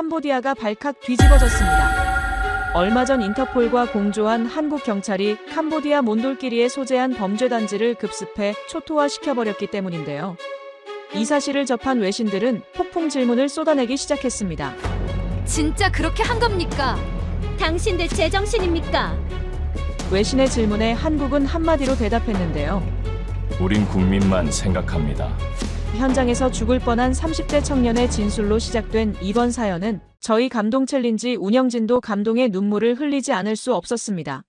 캄보디아가 발칵 뒤집어졌습니다. 얼마 전 인터폴과 공조한 한국 경찰이 캄보디아 몬돌끼리에 소재한 범죄 단지를 급습해 초토화시켜버렸기 때문인데요. 이 사실을 접한 외신들은 폭풍 질문을 쏟아내기 시작했습니다. 진짜 그렇게 한 겁니까? 당신들 제정신입니까? 외신의 질문에 한국은 한마디로 대답했는데요. 우린 국민만 생각합니다. 현장에서 죽을 뻔한 30대 청년의 진술로 시작된 이번 사연은 저희 감동 챌린지 운영진도 감동의 눈물을 흘리지 않을 수 없었습니다.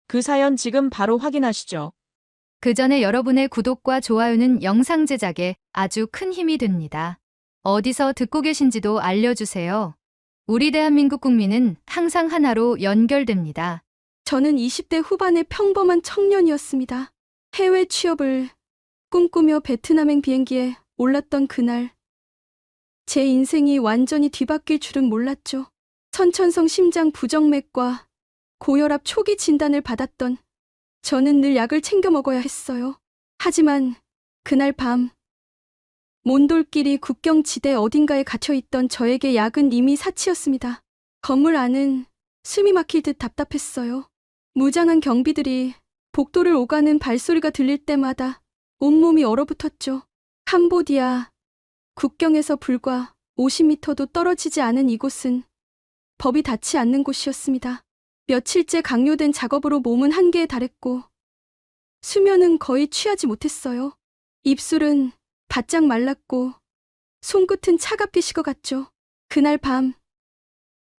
그 사연 지금 바로 확인하시죠. 그 전에 여러분의 구독과 좋아요는 영상 제작에 아주 큰 힘이 됩니다. 어디서 듣고 계신지도 알려주세요. 우리 대한민국 국민은 항상 하나로 연결됩니다. 저는 20대 후반의 평범한 청년이었습니다. 해외 취업을 꿈꾸며 베트남행 비행기에 올랐던 그날, 제 인생이 완전히 뒤바뀔 줄은 몰랐죠. 선천성 심장 부정맥과 고혈압 초기 진단을 받았던 저는 늘 약을 챙겨 먹어야 했어요. 하지만 그날 밤, 몬돌끼리 국경지대 어딘가에 갇혀있던 저에게 약은 이미 사치였습니다. 건물 안은 숨이 막힐 듯 답답했어요. 무장한 경비들이 복도를 오가는 발소리가 들릴 때마다 온몸이 얼어붙었죠. 캄보디아 국경에서 불과 50m도 떨어지지 않은 이곳은 법이 닿지 않는 곳이었습니다. 며칠째 강요된 작업으로 몸은 한계에 달했고 수면은 거의 취하지 못했어요. 입술은 바짝 말랐고 손끝은 차갑게 식어갔죠. 그날 밤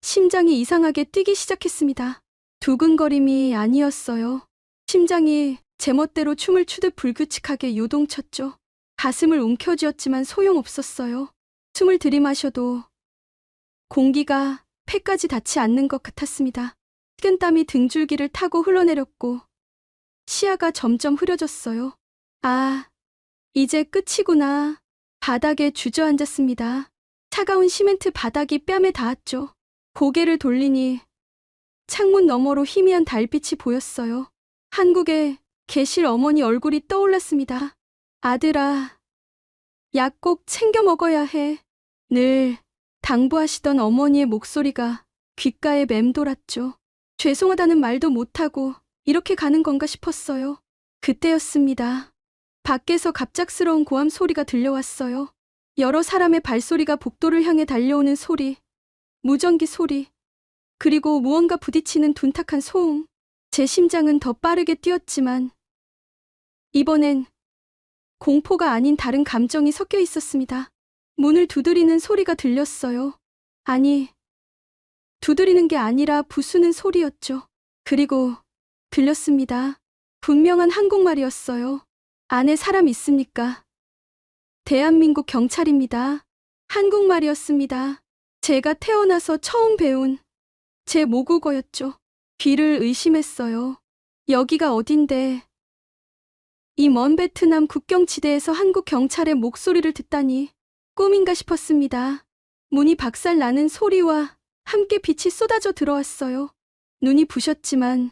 심장이 이상하게 뛰기 시작했습니다. 두근거림이 아니었어요. 심장이 제멋대로 춤을 추듯 불규칙하게 요동쳤죠. 가슴을 움켜쥐었지만 소용없었어요. 숨을 들이마셔도 공기가 폐까지 닿지 않는 것 같았습니다. 식은땀이 등줄기를 타고 흘러내렸고 시야가 점점 흐려졌어요. 아, 이제 끝이구나. 바닥에 주저앉았습니다. 차가운 시멘트 바닥이 뺨에 닿았죠. 고개를 돌리니 창문 너머로 희미한 달빛이 보였어요. 한국에 계실 어머니 얼굴이 떠올랐습니다. 아들아, 약 꼭 챙겨 먹어야 해. 늘 당부하시던 어머니의 목소리가 귓가에 맴돌았죠. 죄송하다는 말도 못하고 이렇게 가는 건가 싶었어요. 그때였습니다. 밖에서 갑작스러운 고함 소리가 들려왔어요. 여러 사람의 발소리가 복도를 향해 달려오는 소리, 무전기 소리, 그리고 무언가 부딪히는 둔탁한 소음. 제 심장은 더 빠르게 뛰었지만 이번엔 공포가 아닌 다른 감정이 섞여 있었습니다. 문을 두드리는 소리가 들렸어요. 아니, 두드리는 게 아니라 부수는 소리였죠. 그리고 들렸습니다. 분명한 한국말이었어요. 안에 사람 있습니까? 대한민국 경찰입니다. 한국말이었습니다. 제가 태어나서 처음 배운 제 모국어였죠. 귀를 의심했어요. 여기가 어딘데? 이 먼 베트남 국경지대에서 한국 경찰의 목소리를 듣다니 꿈인가 싶었습니다. 문이 박살나는 소리와 함께 빛이 쏟아져 들어왔어요. 눈이 부셨지만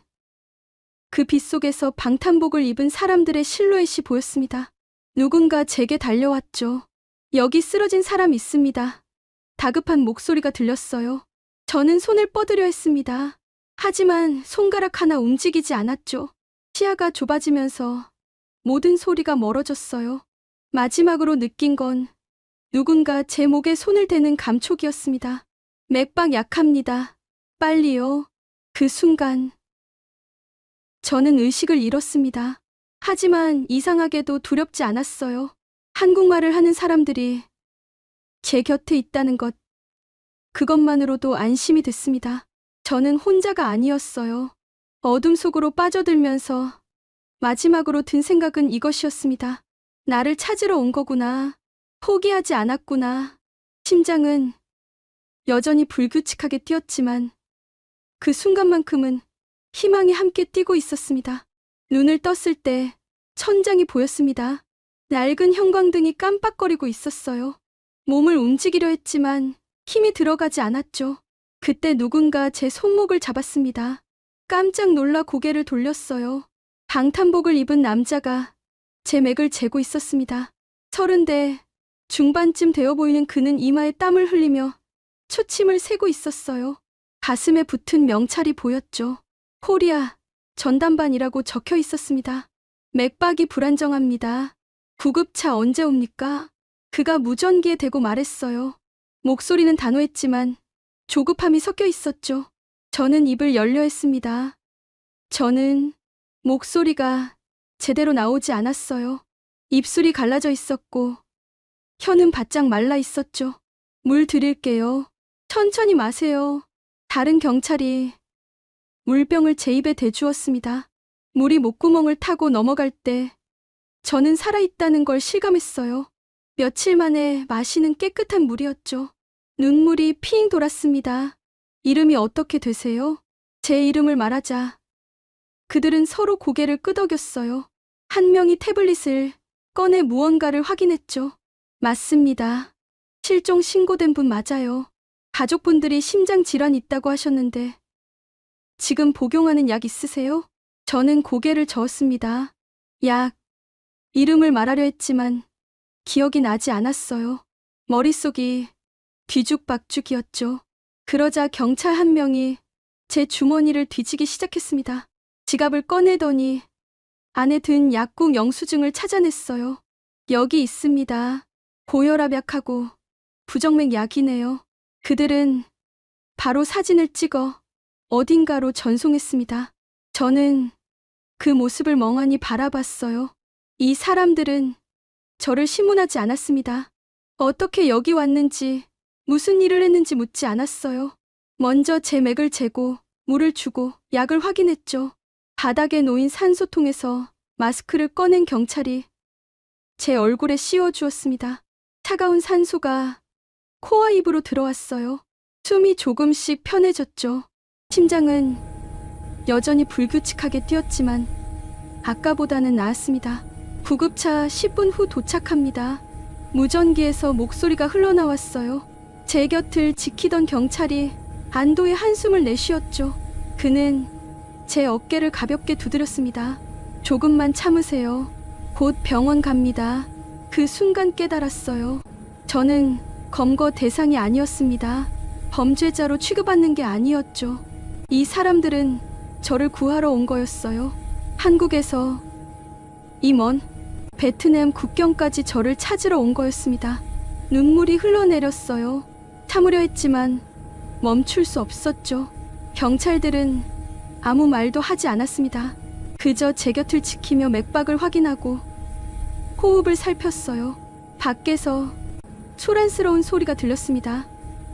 그 빛 속에서 방탄복을 입은 사람들의 실루엣이 보였습니다. 누군가 제게 달려왔죠. 여기 쓰러진 사람 있습니다. 다급한 목소리가 들렸어요. 저는 손을 뻗으려 했습니다. 하지만 손가락 하나 움직이지 않았죠. 시야가 좁아지면서 모든 소리가 멀어졌어요. 마지막으로 느낀 건 누군가 제 목에 손을 대는 감촉이었습니다. 맥박 약합니다. 빨리요. 그 순간 저는 의식을 잃었습니다. 하지만 이상하게도 두렵지 않았어요. 한국말을 하는 사람들이 제 곁에 있다는 것, 그것만으로도 안심이 됐습니다. 저는 혼자가 아니었어요. 어둠 속으로 빠져들면서 마지막으로 든 생각은 이것이었습니다. 나를 찾으러 온 거구나. 포기하지 않았구나. 심장은 여전히 불규칙하게 뛰었지만 그 순간만큼은 희망이 함께 뛰고 있었습니다. 눈을 떴을 때 천장이 보였습니다. 낡은 형광등이 깜빡거리고 있었어요. 몸을 움직이려 했지만 힘이 들어가지 않았죠. 그때 누군가 제 손목을 잡았습니다. 깜짝 놀라 고개를 돌렸어요. 방탄복을 입은 남자가 제 맥을 재고 있었습니다. 30대 중반쯤 되어 보이는 그는 이마에 땀을 흘리며 초침을 세고 있었어요. 가슴에 붙은 명찰이 보였죠. 코리아 전담반이라고 적혀 있었습니다. 맥박이 불안정합니다. 구급차 언제 옵니까? 그가 무전기에 대고 말했어요. 목소리는 단호했지만 조급함이 섞여 있었죠. 저는 입을 열려 했습니다. 저는 목소리가 제대로 나오지 않았어요. 입술이 갈라져 있었고 혀는 바짝 말라 있었죠. 물 드릴게요. 천천히 마세요. 다른 경찰이 물병을 제 입에 대주었습니다. 물이 목구멍을 타고 넘어갈 때 저는 살아있다는 걸 실감했어요. 며칠 만에 마시는 깨끗한 물이었죠. 눈물이 핑 돌았습니다. 이름이 어떻게 되세요? 제 이름을 말하자 그들은 서로 고개를 끄덕였어요. 한 명이 태블릿을 꺼내 무언가를 확인했죠. 맞습니다. 실종 신고된 분 맞아요. 가족분들이 심장 질환 있다고 하셨는데 지금 복용하는 약 있으세요? 저는 고개를 저었습니다. 약. 이름을 말하려 했지만 기억이 나지 않았어요. 머릿속이 뒤죽박죽이었죠. 그러자 경찰 한 명이 제 주머니를 뒤지기 시작했습니다. 지갑을 꺼내더니 안에 든 약국 영수증을 찾아냈어요. 여기 있습니다. 고혈압약하고 부정맥 약이네요. 그들은 바로 사진을 찍어 어딘가로 전송했습니다. 저는 그 모습을 멍하니 바라봤어요. 이 사람들은 저를 신문하지 않았습니다. 어떻게 여기 왔는지, 무슨 일을 했는지 묻지 않았어요. 먼저 제 맥을 재고 물을 주고 약을 확인했죠. 바닥에 놓인 산소통에서 마스크를 꺼낸 경찰이 제 얼굴에 씌워주었습니다. 차가운 산소가 코와 입으로 들어왔어요. 숨이 조금씩 편해졌죠. 심장은 여전히 불규칙하게 뛰었지만 아까보다는 나았습니다. 구급차 10분 후 도착합니다. 무전기에서 목소리가 흘러나왔어요. 제 곁을 지키던 경찰이 안도의 한숨을 내쉬었죠. 그는 제 어깨를 가볍게 두드렸습니다. 조금만 참으세요. 곧 병원 갑니다. 그 순간 깨달았어요. 저는 검거 대상이 아니었습니다. 범죄자로 취급받는 게 아니었죠. 이 사람들은 저를 구하러 온 거였어요. 한국에서 이 먼 베트남 국경까지 저를 찾으러 온 거였습니다. 눈물이 흘러내렸어요. 참으려 했지만 멈출 수 없었죠. 경찰들은 아무 말도 하지 않았습니다. 그저 제 곁을 지키며 맥박을 확인하고 호흡을 살폈어요. 밖에서 소란스러운 소리가 들렸습니다.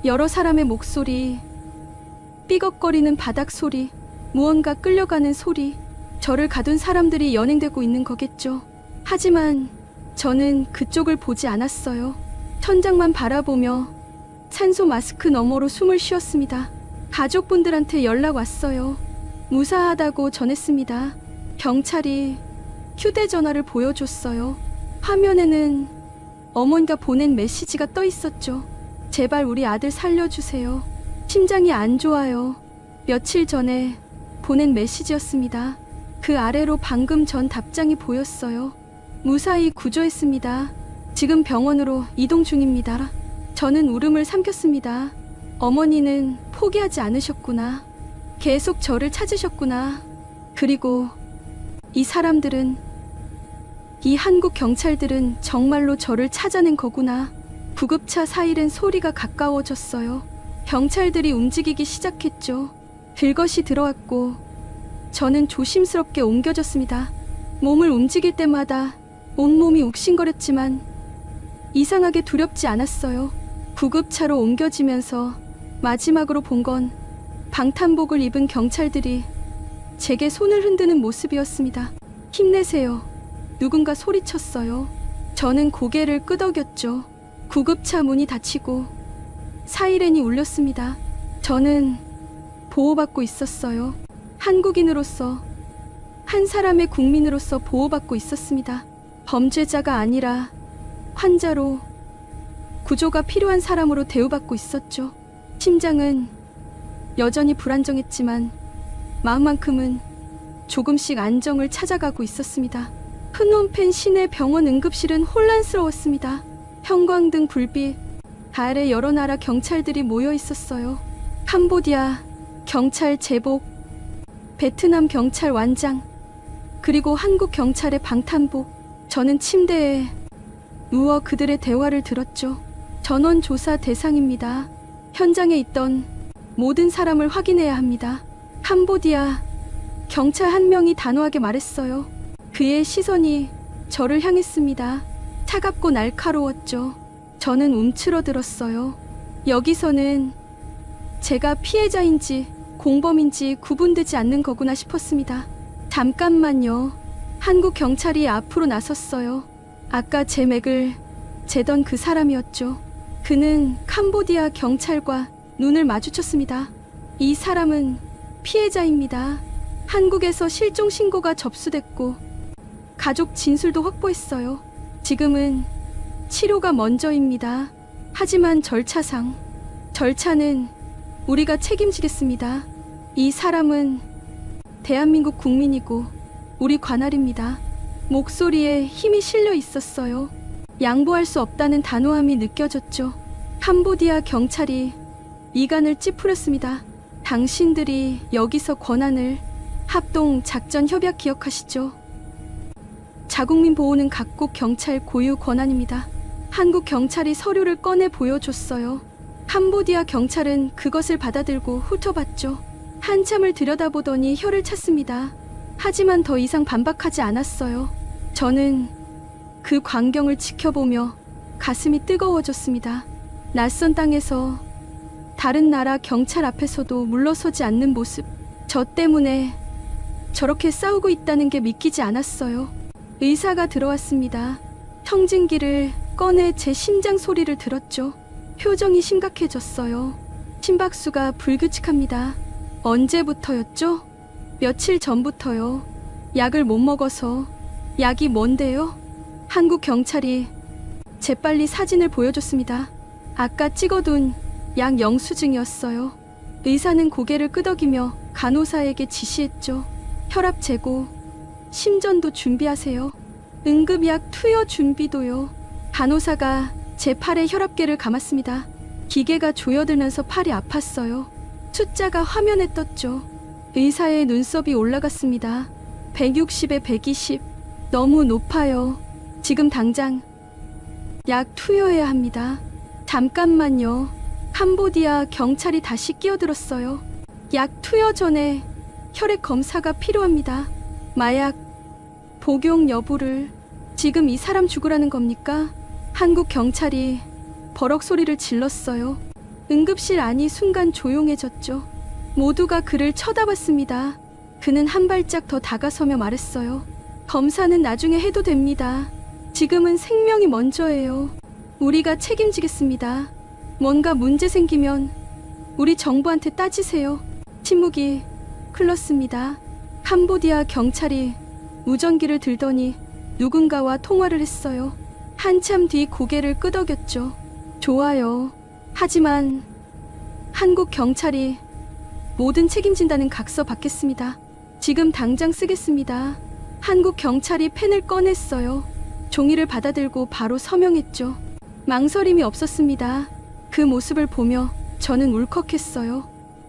여러 사람의 목소리, 삐걱거리는 바닥 소리, 무언가 끌려가는 소리. 저를 가둔 사람들이 연행되고 있는 거겠죠. 하지만 저는 그쪽을 보지 않았어요. 천장만 바라보며 산소 마스크 너머로 숨을 쉬었습니다. 가족분들한테 연락 왔어요. 무사하다고 전했습니다. 경찰이 휴대전화를 보여줬어요. 화면에는 어머니가 보낸 메시지가 떠 있었죠. 제발 우리 아들 살려주세요. 심장이 안 좋아요. 며칠 전에 보낸 메시지였습니다. 그 아래로 방금 전 답장이 보였어요. 무사히 구조했습니다. 지금 병원으로 이동 중입니다. 저는 울음을 삼켰습니다. 어머니는 포기하지 않으셨구나. 계속 저를 찾으셨구나. 그리고 이 사람들은, 이 한국 경찰들은 정말로 저를 찾아낸 거구나. 구급차 사이렌 소리가 가까워졌어요. 경찰들이 움직이기 시작했죠. 들것이 들어왔고 저는 조심스럽게 옮겨졌습니다. 몸을 움직일 때마다 온몸이 욱신거렸지만 이상하게 두렵지 않았어요. 구급차로 옮겨지면서 마지막으로 본 건 방탄복을 입은 경찰들이 제게 손을 흔드는 모습이었습니다. 힘내세요. 누군가 소리쳤어요. 저는 고개를 끄덕였죠. 구급차 문이 닫히고 사이렌이 울렸습니다. 저는 보호받고 있었어요. 한국인으로서, 한 사람의 국민으로서 보호받고 있었습니다. 범죄자가 아니라 환자로, 구조가 필요한 사람으로 대우받고 있었죠. 심장은 여전히 불안정했지만 마음만큼은 조금씩 안정을 찾아가고 있었습니다. 프놈펜 시내 병원 응급실은 혼란스러웠습니다. 형광등 불빛, 아래 여러 나라 경찰들이 모여 있었어요. 캄보디아 경찰 제복, 베트남 경찰 완장, 그리고 한국 경찰의 방탄복. 저는 침대에 누워 그들의 대화를 들었죠. 전원 조사 대상입니다. 현장에 있던 모든 사람을 확인해야 합니다. 캄보디아 경찰 한 명이 단호하게 말했어요. 그의 시선이 저를 향했습니다. 차갑고 날카로웠죠. 저는 움츠러들었어요. 여기서는 제가 피해자인지 공범인지 구분되지 않는 거구나 싶었습니다. 잠깐만요. 한국 경찰이 앞으로 나섰어요. 아까 제 맥을 재던 그 사람이었죠. 그는 캄보디아 경찰과 눈을 마주쳤습니다. 이 사람은 피해자입니다. 한국에서 실종 신고가 접수됐고 가족 진술도 확보했어요. 지금은 치료가 먼저입니다. 하지만 절차는 우리가 책임지겠습니다. 이 사람은 대한민국 국민이고 우리 관할입니다. 목소리에 힘이 실려 있었어요. 양보할 수 없다는 단호함이 느껴졌죠. 캄보디아 경찰이 이간을 찌푸렸습니다. 당신들이 여기서 권한을 합동 작전 협약 기억하시죠? 자국민 보호는 각국 경찰 고유 권한입니다. 한국 경찰이 서류를 꺼내 보여줬어요. 캄보디아 경찰은 그것을 받아들고 훑어봤죠. 한참을 들여다보더니 혀를 찼습니다. 하지만 더 이상 반박하지 않았어요. 저는 그 광경을 지켜보며 가슴이 뜨거워졌습니다. 낯선 땅에서 다른 나라 경찰 앞에서도 물러서지 않는 모습. 저 때문에 저렇게 싸우고 있다는 게 믿기지 않았어요. 의사가 들어왔습니다. 청진기를 꺼내 제 심장 소리를 들었죠. 표정이 심각해졌어요. 심박수가 불규칙합니다. 언제부터였죠? 며칠 전부터요. 약을 못 먹어서. 약이 뭔데요? 한국 경찰이 재빨리 사진을 보여줬습니다. 아까 찍어둔 약 영수증이었어요. 의사는 고개를 끄덕이며 간호사에게 지시했죠. 혈압 재고, 심전도 준비하세요. 응급약 투여 준비도요. 간호사가 제 팔에 혈압계를 감았습니다. 기계가 조여들면서 팔이 아팠어요. 숫자가 화면에 떴죠. 의사의 눈썹이 올라갔습니다. 160에 120. 너무 높아요. 지금 당장 약 투여해야 합니다. 잠깐만요. 캄보디아 경찰이 다시 끼어들었어요. 약 투여 전에 혈액 검사가 필요합니다. 마약 복용 여부를. 지금 이 사람 죽으라는 겁니까? 한국 경찰이 버럭 소리를 질렀어요. 응급실 안이 순간 조용해졌죠. 모두가 그를 쳐다봤습니다. 그는 한 발짝 더 다가서며 말했어요. 검사는 나중에 해도 됩니다. 지금은 생명이 먼저예요. 우리가 책임지겠습니다. 뭔가 문제 생기면 우리 정부한테 따지세요. 침묵이 흘렀습니다. 캄보디아 경찰이 무전기를 들더니 누군가와 통화를 했어요. 한참 뒤 고개를 끄덕였죠. 좋아요. 하지만 한국 경찰이 모든 책임진다는 각서 받겠습니다. 지금 당장 쓰겠습니다. 한국 경찰이 펜을 꺼냈어요. 종이를 받아들고 바로 서명했죠. 망설임이 없었습니다. 그 모습을 보며 저는 울컥했어요.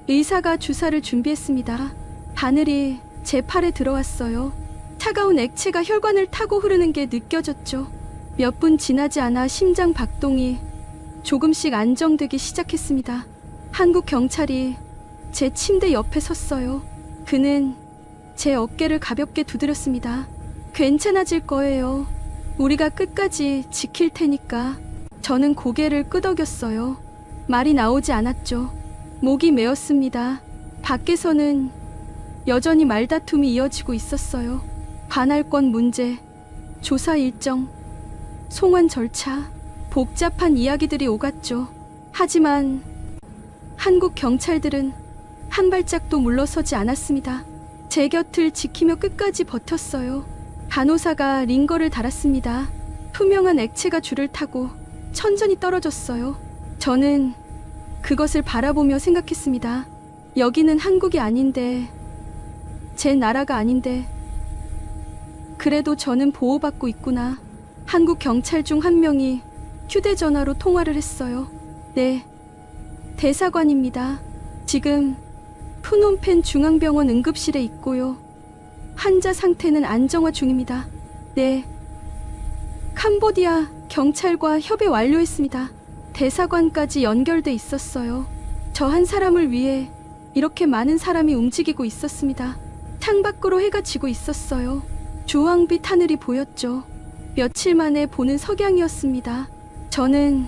의사가 주사를 준비했습니다. 바늘이 제 팔에 들어왔어요. 차가운 액체가 혈관을 타고 흐르는 게 느껴졌죠. 몇 분 지나지 않아 심장 박동이 조금씩 안정되기 시작했습니다. 한국 경찰이 제 침대 옆에 섰어요. 그는 제 어깨를 가볍게 두드렸습니다. 괜찮아질 거예요. 우리가 끝까지 지킬 테니까. 저는 고개를 끄덕였어요. 말이 나오지 않았죠. 목이 메었습니다. 밖에서는 여전히 말다툼이 이어지고 있었어요. 관할권 문제, 조사 일정, 송환 절차, 복잡한 이야기들이 오갔죠. 하지만 한국 경찰들은 한 발짝도 물러서지 않았습니다. 제 곁을 지키며 끝까지 버텼어요. 간호사가 링거를 달았습니다. 투명한 액체가 줄을 타고 천천히 떨어졌어요. 저는 그것을 바라보며 생각했습니다. 여기는 한국이 아닌데, 제 나라가 아닌데, 그래도 저는 보호받고 있구나. 한국 경찰 중 한 명이 휴대전화로 통화를 했어요. 네, 대사관입니다. 지금 푸놈펜 중앙병원 응급실에 있고요. 환자 상태는 안정화 중입니다. 네, 캄보디아 경찰과 협의 완료했습니다. 대사관까지 연결돼 있었어요. 저 한 사람을 위해 이렇게 많은 사람이 움직이고 있었습니다. 창밖으로 해가 지고 있었어요. 주황빛 하늘이 보였죠. 며칠 만에 보는 석양이었습니다. 저는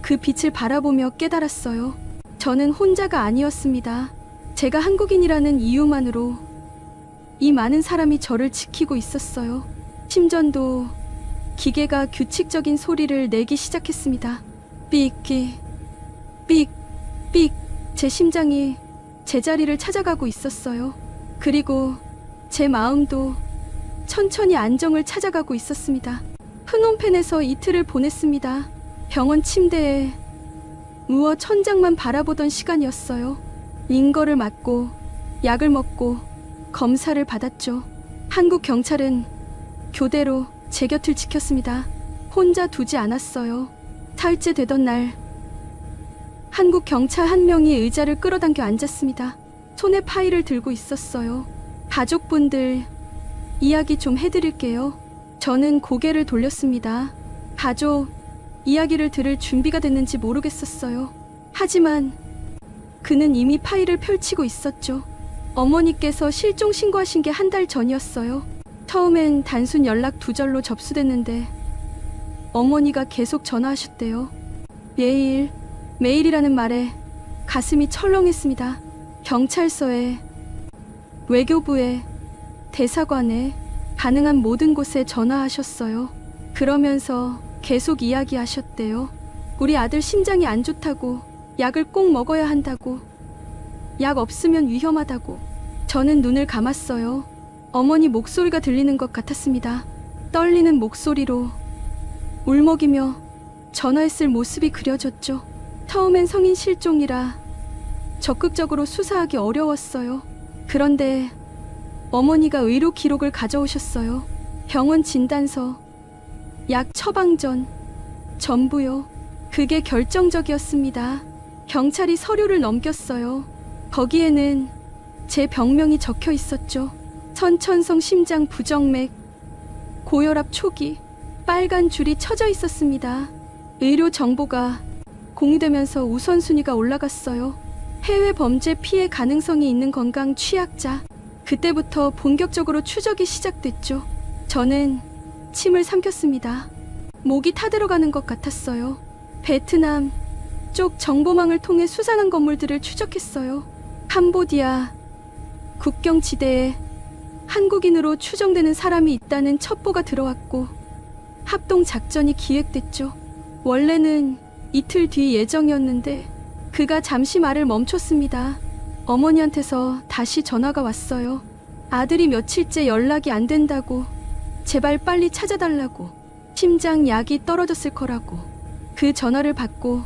그 빛을 바라보며 깨달았어요. 저는 혼자가 아니었습니다. 제가 한국인이라는 이유만으로 이 많은 사람이 저를 지키고 있었어요. 심전도 기계가 규칙적인 소리를 내기 시작했습니다. 삑기, 삑, 삑. 제 심장이 제자리를 찾아가고 있었어요. 그리고 제 마음도 천천히 안정을 찾아가고 있었습니다. 프놈펜에서 이틀을 보냈습니다. 병원 침대에 누워 천장만 바라보던 시간이었어요. 링거를 맞고 약을 먹고 검사를 받았죠. 한국 경찰은 교대로 제 곁을 지켰습니다. 혼자 두지 않았어요. 사흘째 되던 날 한국 경찰 한 명이 의자를 끌어당겨 앉았습니다. 손에 파일을 들고 있었어요. 가족분들 이야기 좀 해드릴게요. 저는 고개를 돌렸습니다. 가족 이야기를 들을 준비가 됐는지 모르겠었어요. 하지만 그는 이미 파일을 펼치고 있었죠. 어머니께서 실종 신고하신 게 한 달 전이었어요. 처음엔 단순 연락 두절로 접수됐는데 어머니가 계속 전화하셨대요. 매일이라는 말에 가슴이 철렁했습니다. 경찰서에, 외교부에, 대사관에, 가능한 모든 곳에 전화하셨어요. 그러면서 계속 이야기하셨대요. 우리 아들 심장이 안 좋다고, 약을 꼭 먹어야 한다고, 약 없으면 위험하다고. 저는 눈을 감았어요. 어머니 목소리가 들리는 것 같았습니다. 떨리는 목소리로 울먹이며 전화했을 모습이 그려졌죠. 처음엔 성인 실종이라 적극적으로 수사하기 어려웠어요. 그런데 어머니가 의료 기록을 가져오셨어요. 병원 진단서, 약 처방전, 전부요. 그게 결정적이었습니다. 경찰이 서류를 넘겼어요. 거기에는 제 병명이 적혀 있었죠. 선천성 심장 부정맥, 고혈압 초기, 빨간 줄이 쳐져 있었습니다. 의료 정보가 공유되면서 우선순위가 올라갔어요. 해외 범죄 피해 가능성이 있는 건강 취약자. 그때부터 본격적으로 추적이 시작됐죠. 저는 침을 삼켰습니다. 목이 타들어가는 것 같았어요. 베트남 쪽 정보망을 통해 수상한 건물들을 추적했어요. 캄보디아 국경지대에 한국인으로 추정되는 사람이 있다는 첩보가 들어왔고 합동작전이 기획됐죠. 원래는 이틀 뒤 예정이었는데 그가 잠시 말을 멈췄습니다. 어머니한테서 다시 전화가 왔어요. 아들이 며칠째 연락이 안 된다고, 제발 빨리 찾아달라고, 심장 약이 떨어졌을 거라고. 그 전화를 받고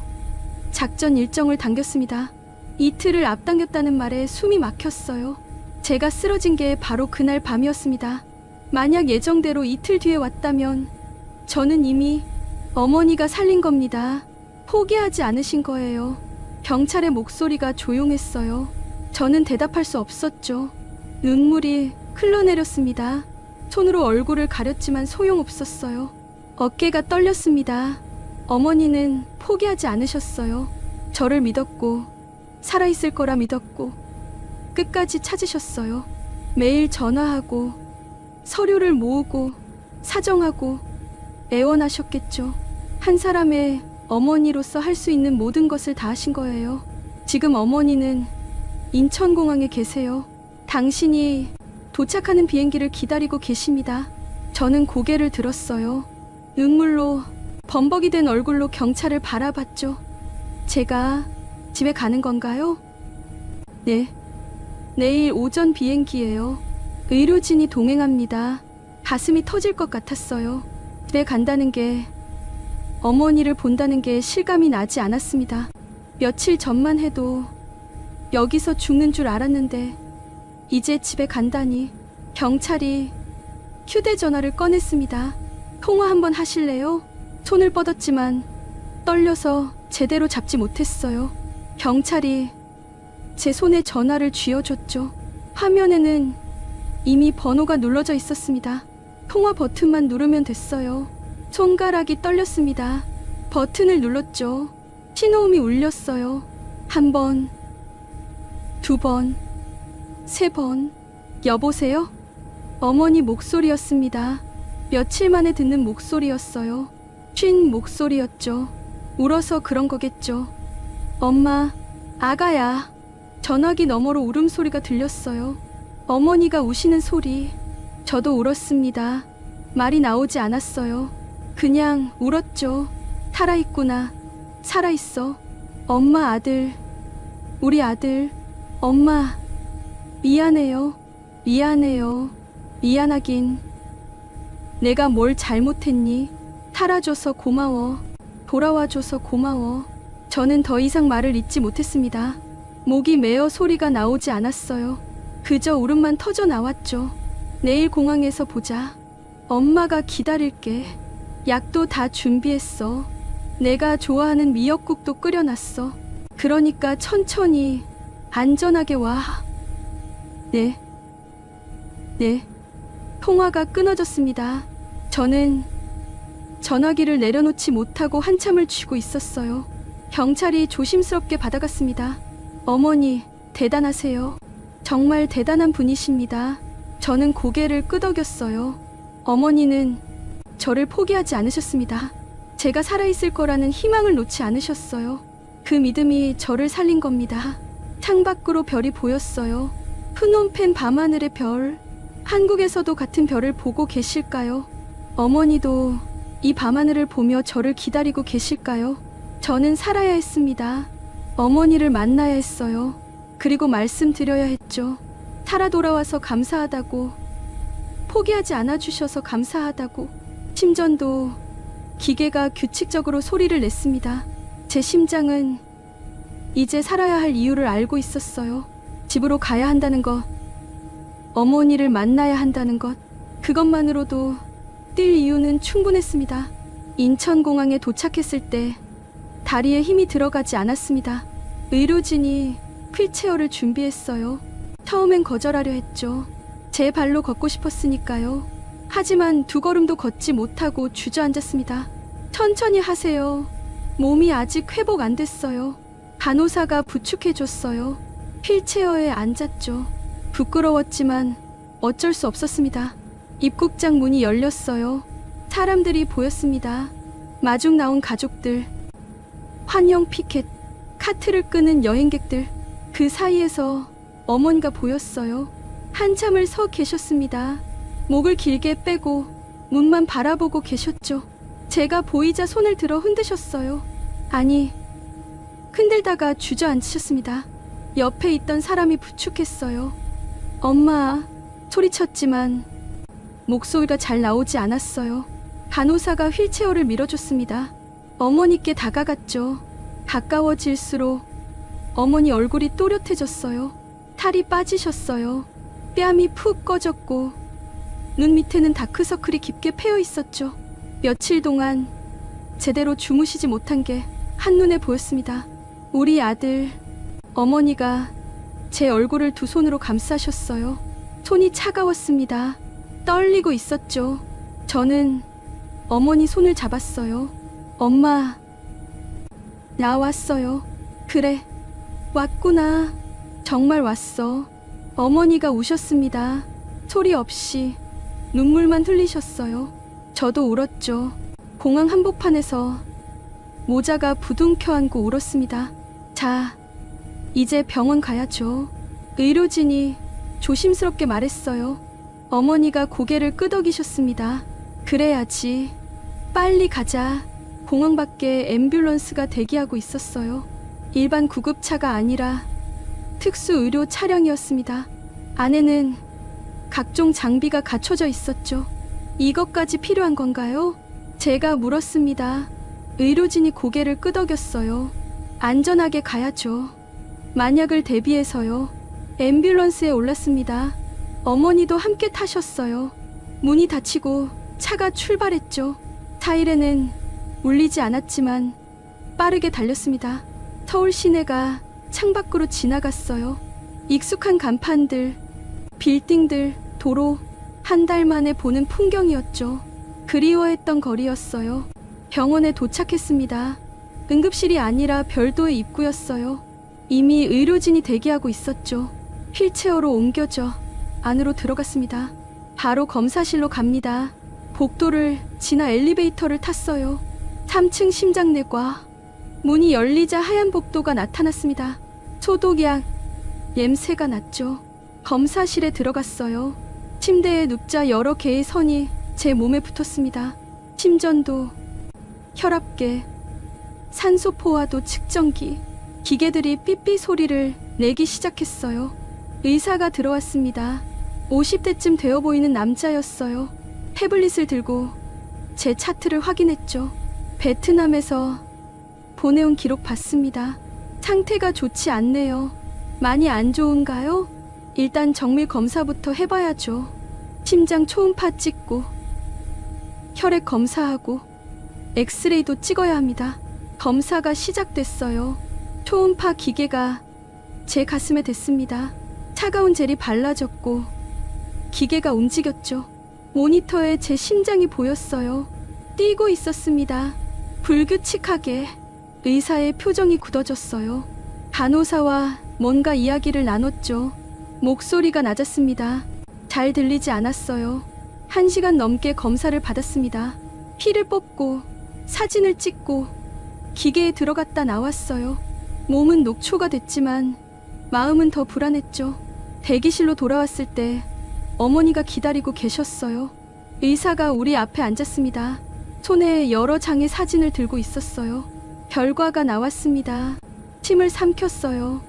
작전 일정을 당겼습니다. 이틀을 앞당겼다는 말에 숨이 막혔어요. 제가 쓰러진 게 바로 그날 밤이었습니다. 만약 예정대로 이틀 뒤에 왔다면 저는 이미 어머니가 살린 겁니다. 포기하지 않으신 거예요. 경찰의 목소리가 조용했어요. 저는 대답할 수 없었죠. 눈물이 흘러내렸습니다. 손으로 얼굴을 가렸지만 소용없었어요. 어깨가 떨렸습니다. 어머니는 포기하지 않으셨어요. 저를 믿었고 살아있을 거라 믿었고 끝까지 찾으셨어요. 매일 전화하고 서류를 모으고 사정하고 애원하셨겠죠. 한 사람의 어머니로서 할 수 있는 모든 것을 다 하신 거예요. 지금 어머니는 인천공항에 계세요. 당신이 도착하는 비행기를 기다리고 계십니다. 저는 고개를 들었어요. 눈물로 범벅이 된 얼굴로 경찰을 바라봤죠. 제가 집에 가는 건가요? 네. 내일 오전 비행기예요. 의료진이 동행합니다. 가슴이 터질 것 같았어요. 집에 간다는 게, 어머니를 본다는 게 실감이 나지 않았습니다. 며칠 전만 해도 여기서 죽는 줄 알았는데 이제 집에 간다니. 경찰이 휴대전화를 꺼냈습니다. 통화 한번 하실래요? 손을 뻗었지만 떨려서 제대로 잡지 못했어요. 경찰이 제 손에 전화를 쥐어줬죠. 화면에는 이미 번호가 눌러져 있었습니다. 통화 버튼만 누르면 됐어요. 손가락이 떨렸습니다. 버튼을 눌렀죠. 신호음이 울렸어요. 1번, 2번, 3번. 여보세요? 어머니 목소리였습니다. 며칠 만에 듣는 목소리였어요. 쉰 목소리였죠. 울어서 그런 거겠죠. 엄마, 아가야. 전화기 너머로 울음소리가 들렸어요. 어머니가 우시는 소리. 저도 울었습니다. 말이 나오지 않았어요. 그냥 울었죠. 살아있구나. 살아있어. 엄마 아들. 우리 아들. 엄마. 미안해요. 미안해요. 미안하긴. 내가 뭘 잘못했니? 살아줘서 고마워. 돌아와줘서 고마워. 저는 더 이상 말을 잇지 못했습니다. 목이 메어 소리가 나오지 않았어요. 그저 울음만 터져 나왔죠. 내일 공항에서 보자. 엄마가 기다릴게. 약도 다 준비했어. 내가 좋아하는 미역국도 끓여놨어. 그러니까 천천히 안전하게 와. 네. 네. 통화가 끊어졌습니다. 저는 전화기를 내려놓지 못하고 한참을 쥐고 있었어요. 경찰이 조심스럽게 받아갔습니다. 어머니, 대단하세요. 정말 대단한 분이십니다. 저는 고개를 끄덕였어요. 어머니는 저를 포기하지 않으셨습니다. 제가 살아있을 거라는 희망을 놓지 않으셨어요. 그 믿음이 저를 살린 겁니다. 창밖으로 별이 보였어요. 프놈펜 밤하늘의 별. 한국에서도 같은 별을 보고 계실까요? 어머니도 이 밤하늘을 보며 저를 기다리고 계실까요? 저는 살아야 했습니다. 어머니를 만나야 했어요. 그리고 말씀드려야 했죠. 살아 돌아와서 감사하다고. 포기하지 않아주셔서 감사하다고. 심전도 기계가 규칙적으로 소리를 냈습니다. 제 심장은 이제 살아야 할 이유를 알고 있었어요. 집으로 가야 한다는 것, 어머니를 만나야 한다는 것, 그것만으로도 뛸 이유는 충분했습니다. 인천공항에 도착했을 때 다리에 힘이 들어가지 않았습니다. 의료진이 휠체어를 준비했어요. 처음엔 거절하려 했죠. 제 발로 걷고 싶었으니까요. 하지만 2걸음도 걷지 못하고 주저앉았습니다. 천천히 하세요. 몸이 아직 회복 안 됐어요. 간호사가 부축해줬어요. 휠체어에 앉았죠. 부끄러웠지만 어쩔 수 없었습니다. 입국장 문이 열렸어요. 사람들이 보였습니다. 마중 나온 가족들, 환영 피켓, 카트를 끄는 여행객들. 그 사이에서 어머니가 보였어요. 한참을 서 계셨습니다. 목을 길게 빼고 문만 바라보고 계셨죠. 제가 보이자 손을 들어 흔드셨어요. 아니, 흔들다가 주저앉으셨습니다. 옆에 있던 사람이 부축했어요. 엄마, 소리쳤지만 목소리가 잘 나오지 않았어요. 간호사가 휠체어를 밀어줬습니다. 어머니께 다가갔죠. 가까워질수록 어머니 얼굴이 또렷해졌어요. 살이 빠지셨어요. 뺨이 푹 꺼졌고 눈 밑에는 다크서클이 깊게 패여 있었죠. 며칠 동안 제대로 주무시지 못한 게 한눈에 보였습니다. 우리 아들, 어머니가 제 얼굴을 2 손으로 감싸셨어요. 손이 차가웠습니다. 떨리고 있었죠. 저는 어머니 손을 잡았어요. 엄마, 나 왔어요. 그래, 왔구나. 정말 왔어. 어머니가 우셨습니다. 소리 없이 눈물만 흘리셨어요. 저도 울었죠. 공항 한복판에서 모자가 부둥켜 안고 울었습니다. 자, 이제 병원 가야죠. 의료진이 조심스럽게 말했어요. 어머니가 고개를 끄덕이셨습니다. 그래야지. 빨리 가자. 공항 밖에 앰뷸런스가 대기하고 있었어요. 일반 구급차가 아니라 특수 의료 차량이었습니다. 안에는 각종 장비가 갖춰져 있었죠. 이것까지 필요한 건가요? 제가 물었습니다. 의료진이 고개를 끄덕였어요. 안전하게 가야죠. 만약을 대비해서요. 앰뷸런스에 올랐습니다. 어머니도 함께 타셨어요. 문이 닫히고 차가 출발했죠. 타일에는 울리지 않았지만 빠르게 달렸습니다. 서울 시내가 창밖으로 지나갔어요. 익숙한 간판들, 빌딩들, 도로, 한 달 만에 보는 풍경이었죠. 그리워했던 거리였어요. 병원에 도착했습니다. 응급실이 아니라 별도의 입구였어요. 이미 의료진이 대기하고 있었죠. 휠체어로 옮겨져 안으로 들어갔습니다. 바로 검사실로 갑니다. 복도를 지나 엘리베이터를 탔어요. 3층 심장내과. 문이 열리자 하얀 복도가 나타났습니다. 소독약, 냄새가 났죠. 검사실에 들어갔어요. 침대에 눕자 여러 개의 선이 제 몸에 붙었습니다. 심전도, 혈압계, 산소 포화도 측정기, 기계들이 삐삐 소리를 내기 시작했어요. 의사가 들어왔습니다. 50대쯤 되어 보이는 남자였어요. 태블릿을 들고 제 차트를 확인했죠. 베트남에서 보내온 기록 봤습니다. 상태가 좋지 않네요. 많이 안 좋은가요? 일단 정밀 검사부터 해봐야죠. 심장 초음파 찍고 혈액 검사하고 엑스레이도 찍어야 합니다. 검사가 시작됐어요. 초음파 기계가 제 가슴에 댔습니다. 차가운 젤이 발라졌고 기계가 움직였죠. 모니터에 제 심장이 보였어요. 뛰고 있었습니다. 불규칙하게. 의사의 표정이 굳어졌어요. 간호사와 뭔가 이야기를 나눴죠. 목소리가 낮았습니다. 잘 들리지 않았어요. 1시간 넘게 검사를 받았습니다. 피를 뽑고 사진을 찍고 기계에 들어갔다 나왔어요. 몸은 녹초가 됐지만 마음은 더 불안했죠. 대기실로 돌아왔을 때 어머니가 기다리고 계셨어요. 의사가 우리 앞에 앉았습니다. 손에 여러 장의 사진을 들고 있었어요. 결과가 나왔습니다. 침을 삼켰어요.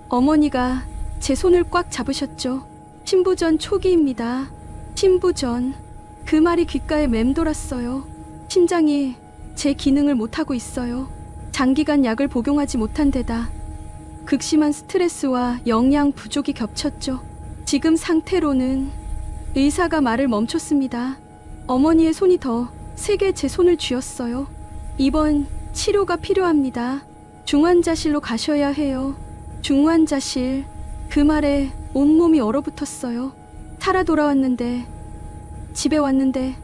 어머니가 제 손을 꽉 잡으셨죠. 신부전 초기입니다. 신부전. 그 말이 귓가에 맴돌았어요. 심장이 제 기능을 못하고 있어요. 장기간 약을 복용하지 못한 데다 극심한 스트레스와 영양 부족이 겹쳤죠. 지금 상태로는. 의사가 말을 멈췄습니다. 어머니의 손이 더 세게 제 손을 쥐었어요. 이번 치료가 필요합니다. 중환자실로 가셔야 해요. 중환자실. 그 말에 온몸이 얼어붙었어요. 살아 돌아왔는데, 집에 왔는데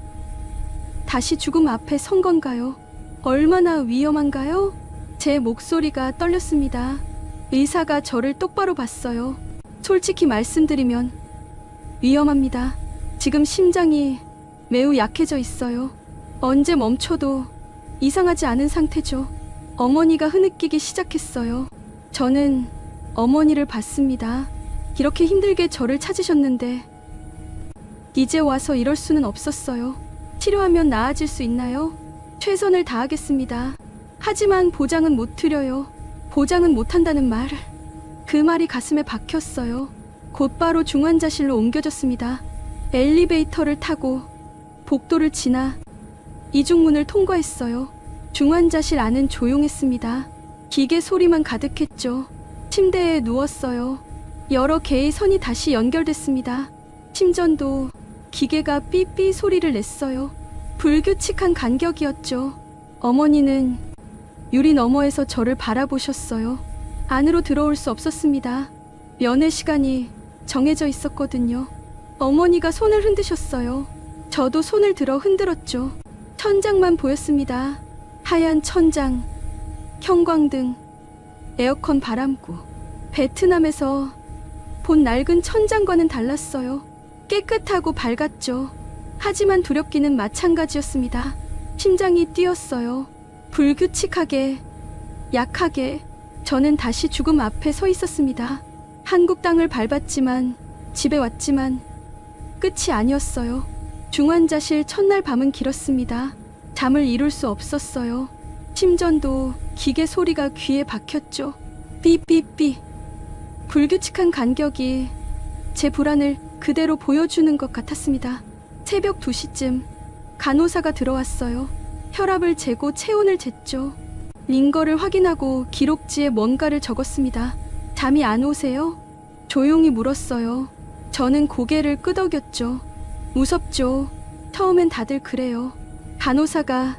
다시 죽음 앞에 선 건가요? 얼마나 위험한가요? 제 목소리가 떨렸습니다. 의사가 저를 똑바로 봤어요. 솔직히 말씀드리면 위험합니다. 지금 심장이 매우 약해져 있어요. 언제 멈춰도 이상하지 않은 상태죠. 어머니가 흐느끼기 시작했어요. 저는 어머니를 봤습니다. 이렇게 힘들게 저를 찾으셨는데 이제 와서 이럴 수는 없었어요. 치료하면 나아질 수 있나요? 최선을 다하겠습니다. 하지만 보장은 못 드려요. 보장은 못한다는 말. 그 말이 가슴에 박혔어요. 곧바로 중환자실로 옮겨졌습니다. 엘리베이터를 타고 복도를 지나 이중문을 통과했어요. 중환자실 안은 조용했습니다. 기계 소리만 가득했죠. 침대에 누웠어요. 여러 개의 선이 다시 연결됐습니다. 심전도 기계가 삐삐 소리를 냈어요. 불규칙한 간격이었죠. 어머니는 유리 너머에서 저를 바라보셨어요. 안으로 들어올 수 없었습니다. 면회 시간이 정해져 있었거든요. 어머니가 손을 흔드셨어요. 저도 손을 들어 흔들었죠. 천장만 보였습니다. 하얀 천장, 형광등, 에어컨 바람구. 베트남에서 본 낡은 천장과는 달랐어요. 깨끗하고 밝았죠. 하지만 두렵기는 마찬가지였습니다. 심장이 뛰었어요. 불규칙하게, 약하게. 저는 다시 죽음 앞에 서 있었습니다. 한국 땅을 밟았지만, 집에 왔지만 끝이 아니었어요. 중환자실 첫날 밤은 길었습니다. 잠을 이룰 수 없었어요. 심전도 기계 소리가 귀에 박혔죠. 삐삐삐. 불규칙한 간격이 제 불안을 그대로 보여주는 것 같았습니다. 새벽 2시쯤 간호사가 들어왔어요. 혈압을 재고 체온을 쟀죠. 링거를 확인하고 기록지에 뭔가를 적었습니다. 잠이 안 오세요? 조용히 물었어요. 저는 고개를 끄덕였죠. 무섭죠. 처음엔 다들 그래요. 간호사가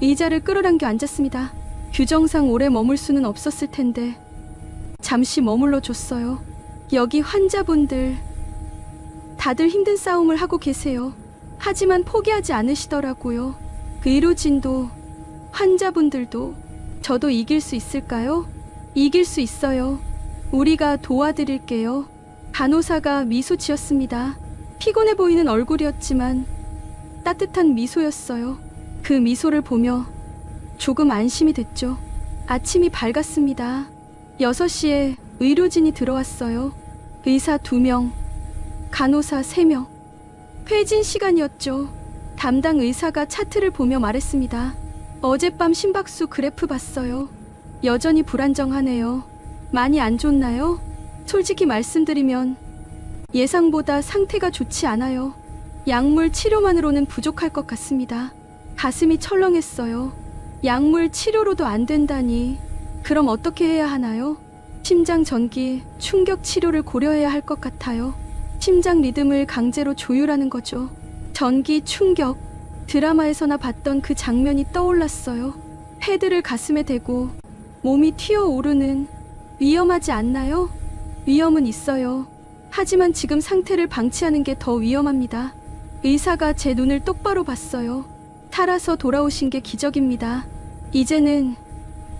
의자를 끌어당겨 앉았습니다. 규정상 오래 머물 수는 없었을 텐데 잠시 머물러 줬어요. 여기 환자분들 다들 힘든 싸움을 하고 계세요. 하지만 포기하지 않으시더라고요. 의료진도 환자분들도. 저도 이길 수 있을까요? 이길 수 있어요. 우리가 도와드릴게요. 간호사가 미소 지었습니다. 피곤해 보이는 얼굴이었지만 따뜻한 미소였어요. 그 미소를 보며 조금 안심이 됐죠. 아침이 밝았습니다. 6시에 의료진이 들어왔어요. 의사 2명, 간호사 3명. 회진 시간이었죠. 담당 의사가 차트를 보며 말했습니다. 어젯밤 심박수 그래프 봤어요. 여전히 불안정하네요. 많이 안 좋나요? 솔직히 말씀드리면 예상보다 상태가 좋지 않아요. 약물 치료만으로는 부족할 것 같습니다. 가슴이 철렁했어요. 약물 치료로도 안 된다니. 그럼 어떻게 해야 하나요? 심장 전기, 충격 치료를 고려해야 할 것 같아요. 심장 리듬을 강제로 조율하는 거죠. 전기, 충격. 드라마에서나 봤던 그 장면이 떠올랐어요. 패드를 가슴에 대고 몸이 튀어오르는. 위험하지 않나요? 위험은 있어요. 하지만 지금 상태를 방치하는 게 더 위험합니다. 의사가 제 눈을 똑바로 봤어요. 살아서 돌아오신 게 기적입니다. 이제는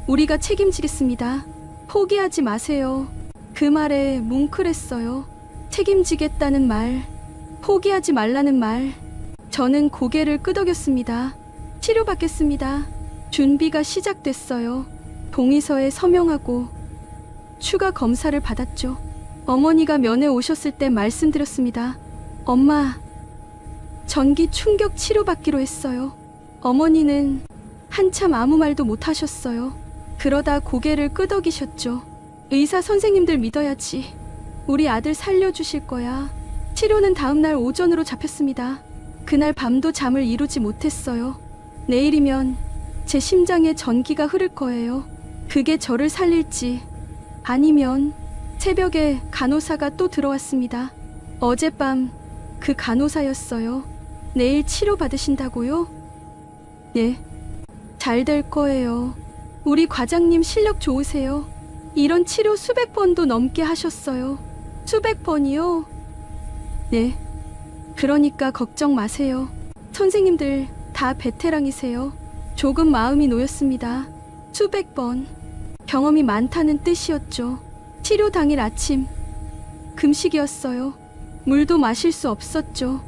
우리가 책임지겠습니다. 포기하지 마세요. 그 말에 뭉클했어요. 책임지겠다는 말, 포기하지 말라는 말. 저는 고개를 끄덕였습니다. 치료받겠습니다. 준비가 시작됐어요. 동의서에 서명하고 추가 검사를 받았죠. 어머니가 면회 오셨을 때 말씀드렸습니다. 엄마, 전기 충격 치료받기로 했어요. 어머니는 한참 아무 말도 못 하셨어요. 그러다 고개를 끄덕이셨죠. 의사 선생님들 믿어야지. 우리 아들 살려주실 거야. 치료는 다음날 오전으로 잡혔습니다. 그날 밤도 잠을 이루지 못했어요. 내일이면 제 심장에 전기가 흐를 거예요. 그게 저를 살릴지 아니면. 새벽에 간호사가 또 들어왔습니다. 어젯밤 그 간호사였어요. 내일 치료 받으신다고요? 네, 잘 될 거예요. 우리 과장님 실력 좋으세요. 이런 치료 수백 번도 넘게 하셨어요. 수백 번이요? 네, 그러니까 걱정 마세요. 선생님들 다 베테랑이세요. 조금 마음이 놓였습니다. 수백 번. 경험이 많다는 뜻이었죠. 치료 당일 아침 금식이었어요. 물도 마실 수 없었죠.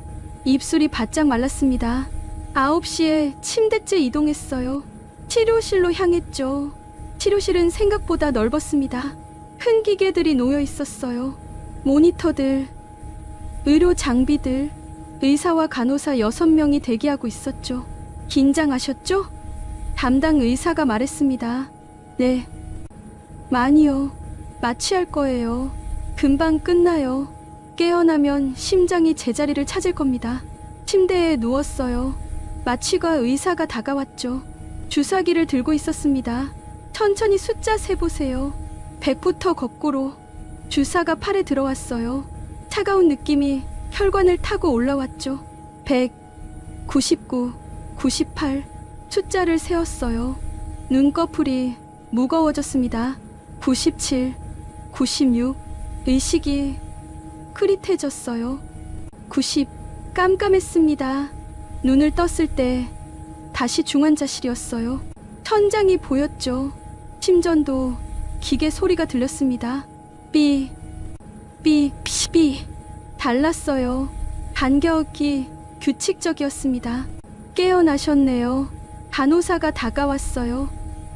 입술이 바짝 말랐습니다. 9시에 침대째 이동했어요. 치료실로 향했죠. 치료실은 생각보다 넓었습니다. 큰 기계들이 놓여 있었어요. 모니터들, 의료 장비들, 의사와 간호사 6명이 대기하고 있었죠. 긴장하셨죠? 담당 의사가 말했습니다. 네, 많이요. 마취할 거예요. 금방 끝나요. 깨어나면 심장이 제자리를 찾을 겁니다. 침대에 누웠어요. 마취과 의사가 다가왔죠. 주사기를 들고 있었습니다. 천천히 숫자 세보세요. 100부터 거꾸로. 주사가 팔에 들어왔어요. 차가운 느낌이 혈관을 타고 올라왔죠. 100, 99, 98. 숫자를 세었어요. 눈꺼풀이 무거워졌습니다. 97, 96. 의식이 흐릿해졌어요. 90. 깜깜했습니다. 눈을 떴을 때 다시 중환자실이었어요. 천장이 보였죠. 심전도 기계 소리가 들렸습니다. 삐, 삐, 피, 삐. 달랐어요. 간격이 규칙적이었습니다. 깨어나셨네요. 간호사가 다가왔어요.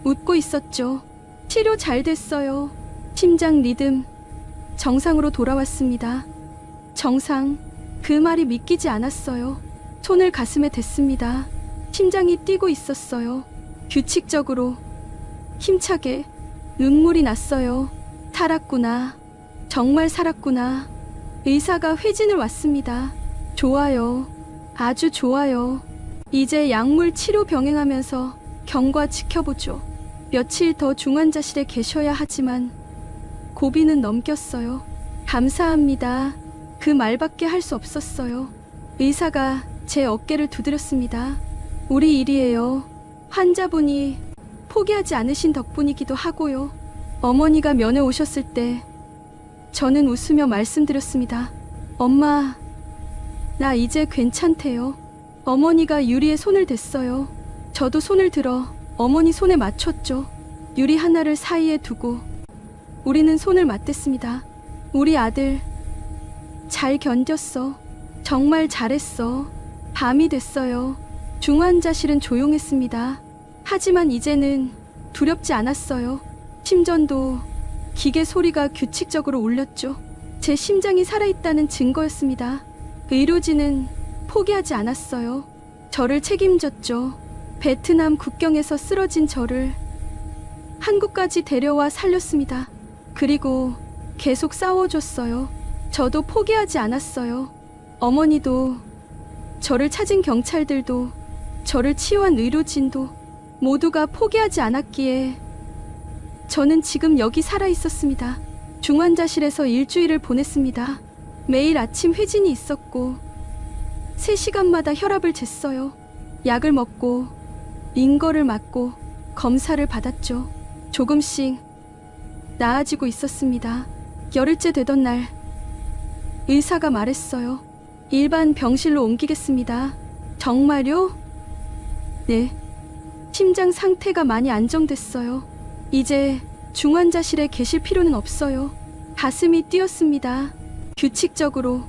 웃고 있었죠. 치료 잘 됐어요. 심장 리듬 정상으로 돌아왔습니다. 정상. 그 말이 믿기지 않았어요. 손을 가슴에 댔습니다. 심장이 뛰고 있었어요. 규칙적으로, 힘차게. 눈물이 났어요. 살았구나. 정말 살았구나. 의사가 회진을 왔습니다. 좋아요. 아주 좋아요. 이제 약물 치료 병행하면서 경과 지켜보죠. 며칠 더 중환자실에 계셔야 하지만 고비는 넘겼어요. 감사합니다. 그 말밖에 할 수 없었어요. 의사가 제 어깨를 두드렸습니다. 우리 일이에요. 환자분이 포기하지 않으신 덕분이기도 하고요. 어머니가 면회 오셨을 때 저는 웃으며 말씀드렸습니다. 엄마, 나 이제 괜찮대요. 어머니가 유리에 손을 댔어요. 저도 손을 들어 어머니 손에 맞췄죠. 유리 하나를 사이에 두고 우리는 손을 맞댔습니다. 우리 아들 잘 견뎠어. 정말 잘했어. 밤이 됐어요. 중환자실은 조용했습니다. 하지만 이제는 두렵지 않았어요. 심전도 기계 소리가 규칙적으로 울렸죠. 제 심장이 살아있다는 증거였습니다. 의료진은 포기하지 않았어요. 저를 책임졌죠. 베트남 국경에서 쓰러진 저를 한국까지 데려와 살렸습니다. 그리고 계속 싸워줬어요. 저도 포기하지 않았어요. 어머니도, 저를 찾은 경찰들도, 저를 치유한 의료진도 모두가 포기하지 않았기에 저는 지금 여기 살아 있었습니다. 중환자실에서 일주일을 보냈습니다. 매일 아침 회진이 있었고 3시간마다 혈압을 쟀어요. 약을 먹고 링거를 맞고 검사를 받았죠. 조금씩 나아지고 있었습니다. 열흘째 되던 날 의사가 말했어요. 일반 병실로 옮기겠습니다. 정말요? 네. 심장 상태가 많이 안정됐어요. 이제 중환자실에 계실 필요는 없어요. 가슴이 뛰었습니다. 규칙적으로,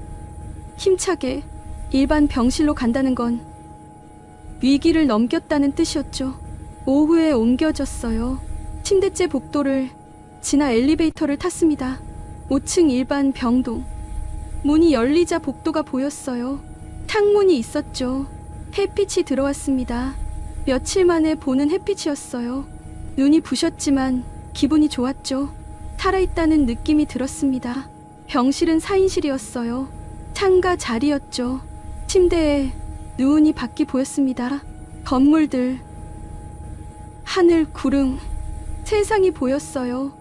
힘차게 일반 병실로 간다는 건 위기를 넘겼다는 뜻이었죠. 오후에 옮겨졌어요. 침대째 복도를 지나 엘리베이터를 탔습니다. 5층 일반 병동. 문이 열리자 복도가 보였어요. 창문이 있었죠. 햇빛이 들어왔습니다. 며칠 만에 보는 햇빛이었어요. 눈이 부셨지만 기분이 좋았죠. 살아있다는 느낌이 들었습니다. 병실은 4인실이었어요. 창가 자리였죠. 침대에 누우니 밖이 보였습니다. 건물들, 하늘, 구름, 세상이 보였어요.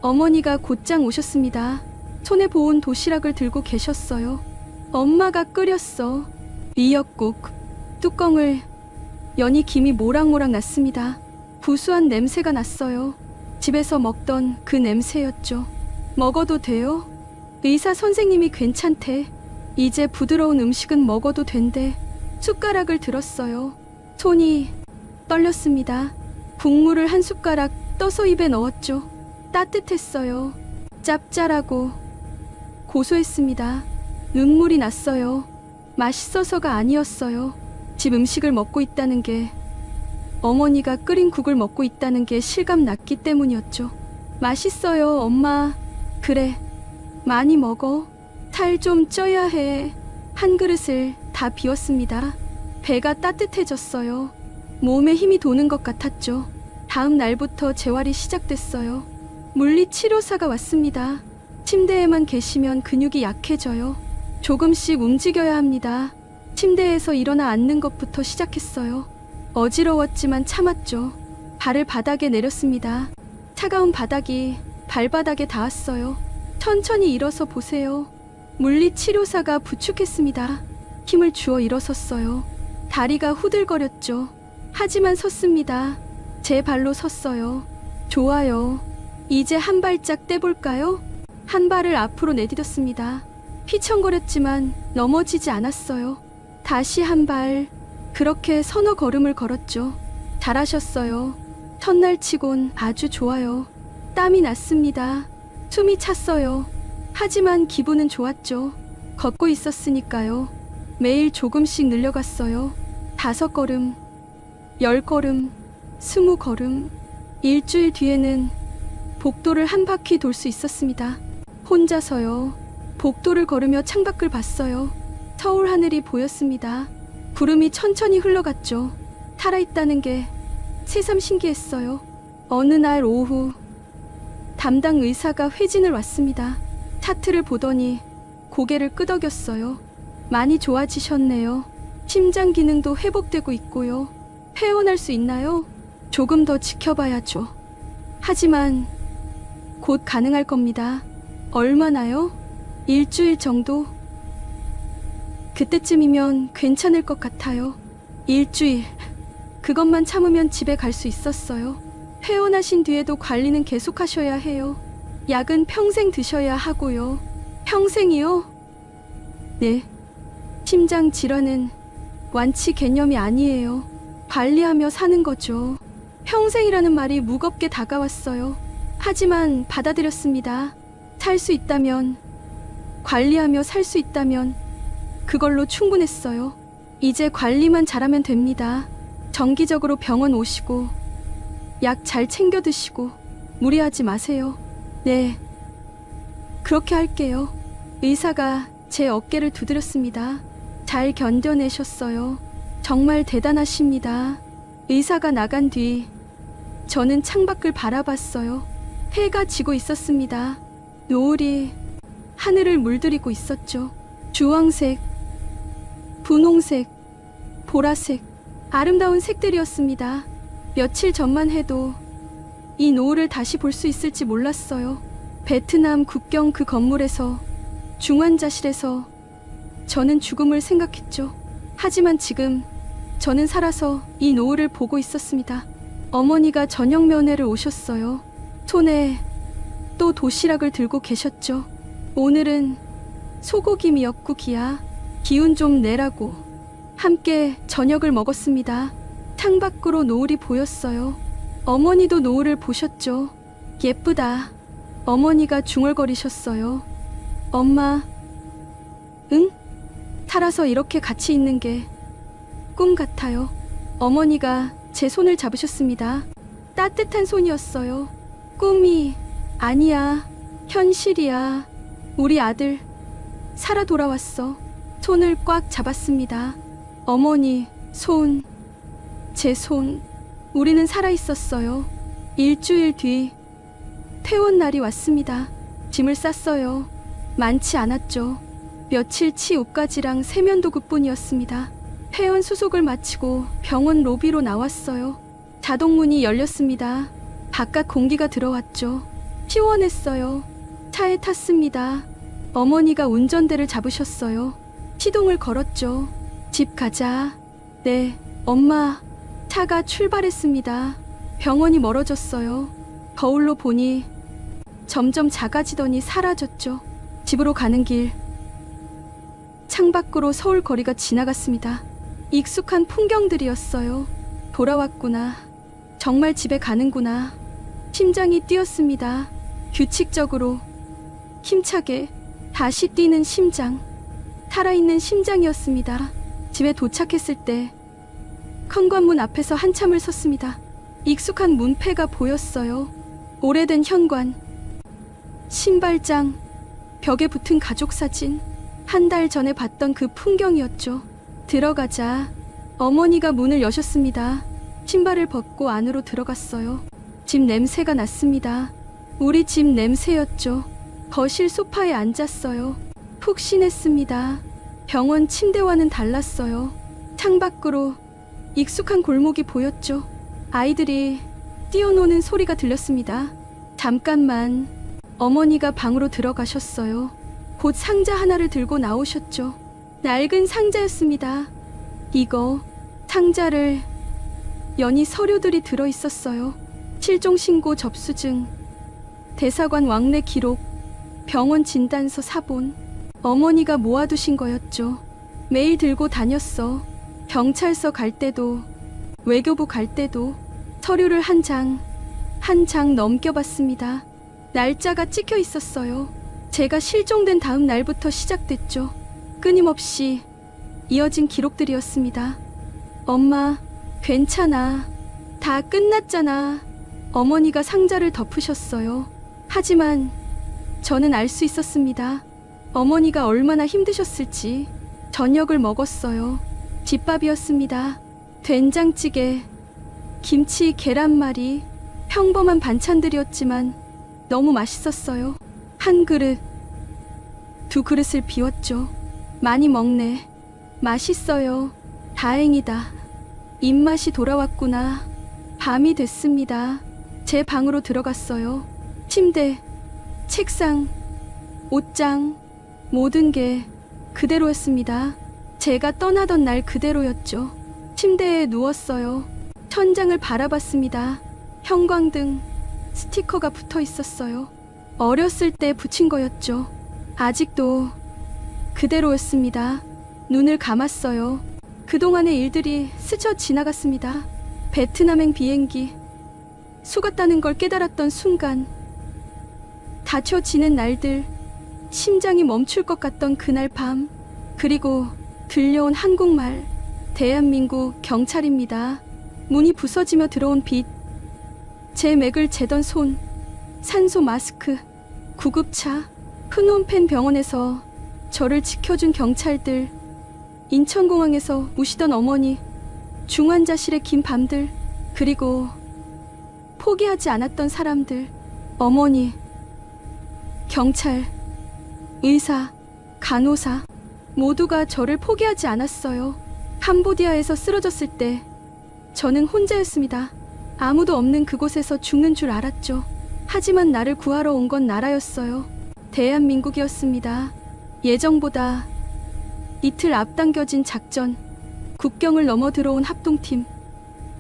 어머니가 곧장 오셨습니다. 손에 보온 도시락을 들고 계셨어요. 엄마가 끓였어. 미역국. 뚜껑을 여니 김이 모락모락 났습니다. 구수한 냄새가 났어요. 집에서 먹던 그 냄새였죠. 먹어도 돼요? 의사 선생님이 괜찮대. 이제 부드러운 음식은 먹어도 된대. 숟가락을 들었어요. 손이 떨렸습니다. 국물을 한 숟가락 떠서 입에 넣었죠. 따뜻했어요. 짭짤하고 고소했습니다. 눈물이 났어요. 맛있어서가 아니었어요. 집 음식을 먹고 있다는 게, 어머니가 끓인 국을 먹고 있다는 게 실감 났기 때문이었죠. 맛있어요, 엄마. 그래, 많이 먹어. 살 좀 쪄야 해. 한 그릇을 다 비웠습니다. 배가 따뜻해졌어요. 몸에 힘이 도는 것 같았죠. 다음 날부터 재활이 시작됐어요. 물리치료사가 왔습니다. 침대에만 계시면 근육이 약해져요. 조금씩 움직여야 합니다. 침대에서 일어나 앉는 것부터 시작했어요. 어지러웠지만 참았죠. 발을 바닥에 내렸습니다. 차가운 바닥이 발바닥에 닿았어요. 천천히 일어서 보세요. 물리치료사가 부축했습니다. 힘을 주어 일어섰어요. 다리가 후들거렸죠. 하지만 섰습니다. 제 발로 섰어요. 좋아요. 이제 한 발짝 떼볼까요? 한 발을 앞으로 내디뎠습니다. 휘청거렸지만 넘어지지 않았어요. 다시 한 발. 그렇게 서너 걸음을 걸었죠. 잘하셨어요. 첫날 치곤 아주 좋아요. 땀이 났습니다. 숨이 찼어요. 하지만 기분은 좋았죠. 걷고 있었으니까요. 매일 조금씩 늘려갔어요. 5걸음, 10걸음, 20걸음. 일주일 뒤에는 복도를 한 바퀴 돌 수 있었습니다. 혼자서요. 복도를 걸으며 창밖을 봤어요. 서울 하늘이 보였습니다. 구름이 천천히 흘러갔죠. 살아있다는 게 새삼 신기했어요. 어느 날 오후 담당 의사가 회진을 왔습니다. 차트를 보더니 고개를 끄덕였어요. 많이 좋아지셨네요. 심장 기능도 회복되고 있고요. 퇴원할 수 있나요? 조금 더 지켜봐야죠. 하지만 곧 가능할 겁니다. 얼마나요? 일주일 정도? 그때쯤이면 괜찮을 것 같아요. 일주일. 그것만 참으면 집에 갈 수 있었어요. 퇴원하신 뒤에도 관리는 계속하셔야 해요. 약은 평생 드셔야 하고요. 평생이요? 네. 심장 질환은 완치 개념이 아니에요. 관리하며 사는 거죠. 평생이라는 말이 무겁게 다가왔어요. 하지만 받아들였습니다. 살 수 있다면, 관리하며 살 수 있다면 그걸로 충분했어요. 이제 관리만 잘하면 됩니다. 정기적으로 병원 오시고 약 잘 챙겨 드시고 무리하지 마세요. 네, 그렇게 할게요. 의사가 제 어깨를 두드렸습니다. 잘 견뎌내셨어요. 정말 대단하십니다. 의사가 나간 뒤 저는 창밖을 바라봤어요. 해가 지고 있었습니다. 노을이 하늘을 물들이고 있었죠. 주황색, 분홍색, 보라색, 아름다운 색들이었습니다. 며칠 전만 해도 이 노을을 다시 볼 수 있을지 몰랐어요. 베트남 국경 그 건물에서, 중환자실에서 저는 죽음을 생각했죠. 하지만 지금 저는 살아서 이 노을을 보고 있었습니다. 어머니가 저녁 면회를 오셨어요. 손에 또 도시락을 들고 계셨죠. 오늘은 소고기 미역국이야. 기운 좀 내라고. 함께 저녁을 먹었습니다. 창밖으로 노을이 보였어요. 어머니도 노을을 보셨죠. 예쁘다. 어머니가 중얼거리셨어요. 엄마, 응? 살아서 이렇게 같이 있는 게 꿈 같아요. 어머니가 제 손을 잡으셨습니다. 따뜻한 손이었어요. 꿈이 아니야. 현실이야. 우리 아들 살아 돌아왔어. 손을 꽉 잡았습니다. 어머니 손, 제 손. 우리는 살아 있었어요. 일주일 뒤 퇴원 날이 왔습니다. 짐을 쌌어요. 많지 않았죠. 며칠치 옷가지랑 세면도구뿐이었습니다. 퇴원 수속을 마치고 병원 로비로 나왔어요. 자동문이 열렸습니다. 바깥 공기가 들어왔죠. 시원했어요. 차에 탔습니다. 어머니가 운전대를 잡으셨어요. 시동을 걸었죠. 집 가자. 네, 엄마. 차가 출발했습니다. 병원이 멀어졌어요. 거울로 보니 점점 작아지더니 사라졌죠. 집으로 가는 길. 창밖으로 서울 거리가 지나갔습니다. 익숙한 풍경들이었어요. 돌아왔구나. 정말 집에 가는구나. 심장이 뛰었습니다. 규칙적으로, 힘차게 다시 뛰는 심장. 살아있는 심장이었습니다. 집에 도착했을 때 현관문 앞에서 한참을 섰습니다. 익숙한 문패가 보였어요. 오래된 현관, 신발장, 벽에 붙은 가족 사진. 한 달 전에 봤던 그 풍경이었죠. 들어가자. 어머니가 문을 여셨습니다. 신발을 벗고 안으로 들어갔어요. 집 냄새가 났습니다. 우리 집 냄새였죠. 거실 소파에 앉았어요. 푹 쉬냈습니다. 병원 침대와는 달랐어요. 창밖으로 익숙한 골목이 보였죠. 아이들이 뛰어노는 소리가 들렸습니다. 잠깐만. 어머니가 방으로 들어가셨어요. 곧 상자 하나를 들고 나오셨죠. 낡은 상자였습니다. 이거, 상자를 연히 서류들이 들어있었어요. 실종신고 접수증, 대사관 왕래 기록, 병원 진단서 사본. 어머니가 모아두신 거였죠. 매일 들고 다녔어. 경찰서 갈 때도, 외교부 갈 때도 서류를 한 장, 한 장 넘겨봤습니다. 날짜가 찍혀 있었어요. 제가 실종된 다음 날부터 시작됐죠. 끊임없이 이어진 기록들이었습니다. 엄마, 괜찮아. 다 끝났잖아. 어머니가 상자를 덮으셨어요. 하지만 저는 알 수 있었습니다. 어머니가 얼마나 힘드셨을지. 저녁을 먹었어요. 집밥이었습니다. 된장찌개, 김치, 계란말이. 평범한 반찬들이었지만 너무 맛있었어요. 한 그릇, 두 그릇을 비웠죠. 많이 먹네. 맛있어요. 다행이다. 입맛이 돌아왔구나. 밤이 됐습니다. 제 방으로 들어갔어요. 침대, 책상, 옷장, 모든 게 그대로였습니다. 제가 떠나던 날 그대로였죠. 침대에 누웠어요. 천장을 바라봤습니다. 형광등 스티커가 붙어 있었어요. 어렸을 때 붙인 거였죠. 아직도 그대로였습니다. 눈을 감았어요. 그동안의 일들이 스쳐 지나갔습니다. 베트남행 비행기 속았다는 걸 깨달았던 순간, 닫혀지는 날들, 심장이 멈출 것 같던 그날 밤, 그리고 들려온 한국말, 대한민국 경찰입니다. 문이 부서지며 들어온 빛, 제 맥을 재던 손, 산소 마스크, 구급차, 프놈펜 병원에서 저를 지켜준 경찰들, 인천공항에서 우시던 어머니, 중환자실의 긴 밤들, 그리고 포기하지 않았던 사람들, 어머니, 경찰, 의사, 간호사, 모두가 저를 포기하지 않았어요. 캄보디아에서 쓰러졌을 때 저는 혼자였습니다. 아무도 없는 그곳에서 죽는 줄 알았죠. 하지만 나를 구하러 온 건 나라였어요. 대한민국이었습니다. 예정보다 이틀 앞당겨진 작전, 국경을 넘어 들어온 합동팀,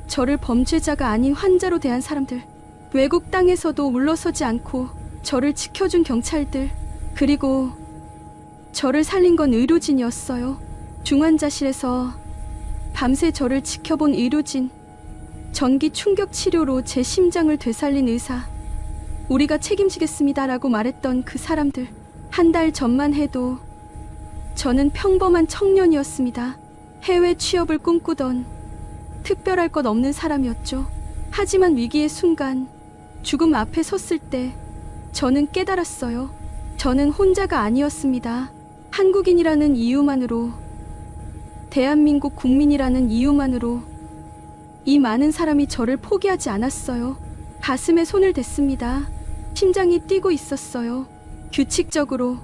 저를 범죄자가 아닌 환자로 대한 사람들, 외국 땅에서도 물러서지 않고 저를 지켜준 경찰들, 그리고 저를 살린 건 의료진이었어요. 중환자실에서 밤새 저를 지켜본 의료진, 전기 충격 치료로 제 심장을 되살린 의사, 우리가 책임지겠습니다라고 말했던 그 사람들. 한 달 전만 해도 저는 평범한 청년이었습니다. 해외 취업을 꿈꾸던 특별할 것 없는 사람이었죠. 하지만 위기의 순간, 죽음 앞에 섰을 때 저는 깨달았어요. 저는 혼자가 아니었습니다. 한국인이라는 이유만으로, 대한민국 국민이라는 이유만으로 이 많은 사람이 저를 포기하지 않았어요. 가슴에 손을 댔습니다. 심장이 뛰고 있었어요. 규칙적으로,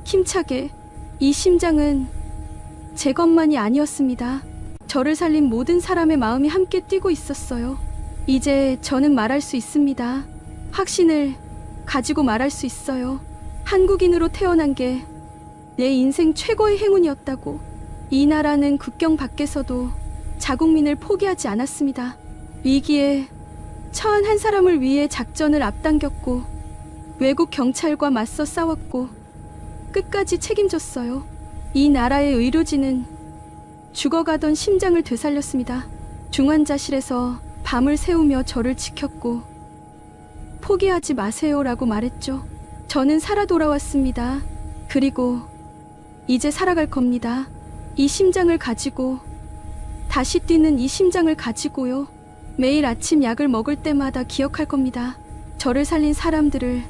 힘차게. 이 심장은 제 것만이 아니었습니다. 저를 살린 모든 사람의 마음이 함께 뛰고 있었어요. 이제 저는 말할 수 있습니다. 확신을 가지고 말할 수 있어요. 한국인으로 태어난 게 내 인생 최고의 행운이었다고. 이 나라는 국경 밖에서도 자국민을 포기하지 않았습니다. 위기에 처한 한 사람을 위해 작전을 앞당겼고, 외국 경찰과 맞서 싸웠고, 끝까지 책임졌어요. 이 나라의 의료진은 죽어가던 심장을 되살렸습니다. 중환자실에서 밤을 새우며 저를 지켰고, 포기하지 마세요라고 말했죠. 저는 살아 돌아왔습니다. 그리고 이제 살아갈 겁니다. 이 심장을 가지고, 다시 뛰는 이 심장을 가지고요. 매일 아침 약을 먹을 때마다 기억할 겁니다. 저를 살린 사람들을,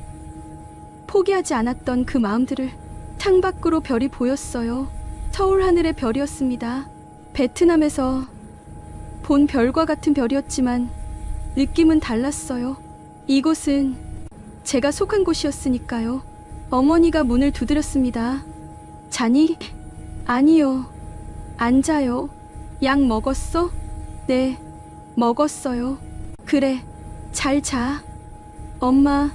포기하지 않았던 그 마음들을. 창밖으로 별이 보였어요. 서울 하늘의 별이었습니다. 베트남에서 본 별과 같은 별이었지만 느낌은 달랐어요. 이곳은 제가 속한 곳이었으니까요. 어머니가 문을 두드렸습니다. 자니? 아니요. 앉아요. 약 먹었어? 네, 먹었어요. 그래, 잘 자. 엄마.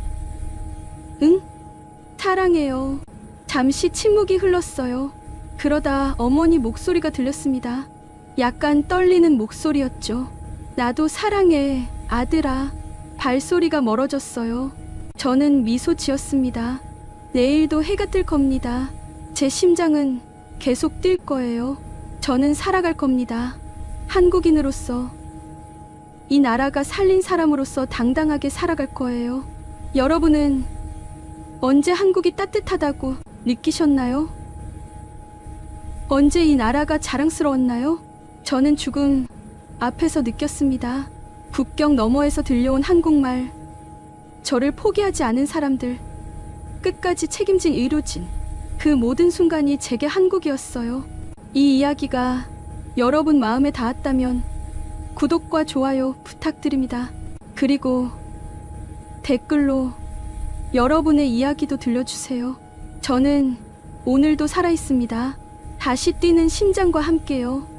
응? 사랑해요. 잠시 침묵이 흘렀어요. 그러다 어머니 목소리가 들렸습니다. 약간 떨리는 목소리였죠. 나도 사랑해, 아들아. 발소리가 멀어졌어요. 저는 미소 지었습니다. 내일도 해가 뜰 겁니다. 제 심장은 계속 뛸 거예요. 저는 살아갈 겁니다. 한국인으로서, 이 나라가 살린 사람으로서 당당하게 살아갈 거예요. 여러분은 언제 한국이 따뜻하다고 느끼셨나요? 언제 이 나라가 자랑스러웠나요? 저는 죽음 앞에서 느꼈습니다. 국경 너머에서 들려온 한국말, 저를 포기하지 않은 사람들, 끝까지 책임진 의료진, 그 모든 순간이 제게 한국이었어요. 이 이야기가 여러분 마음에 닿았다면 구독과 좋아요 부탁드립니다. 그리고 댓글로 여러분의 이야기도 들려주세요. 저는 오늘도 살아있습니다. 다시 뛰는 심장과 함께요.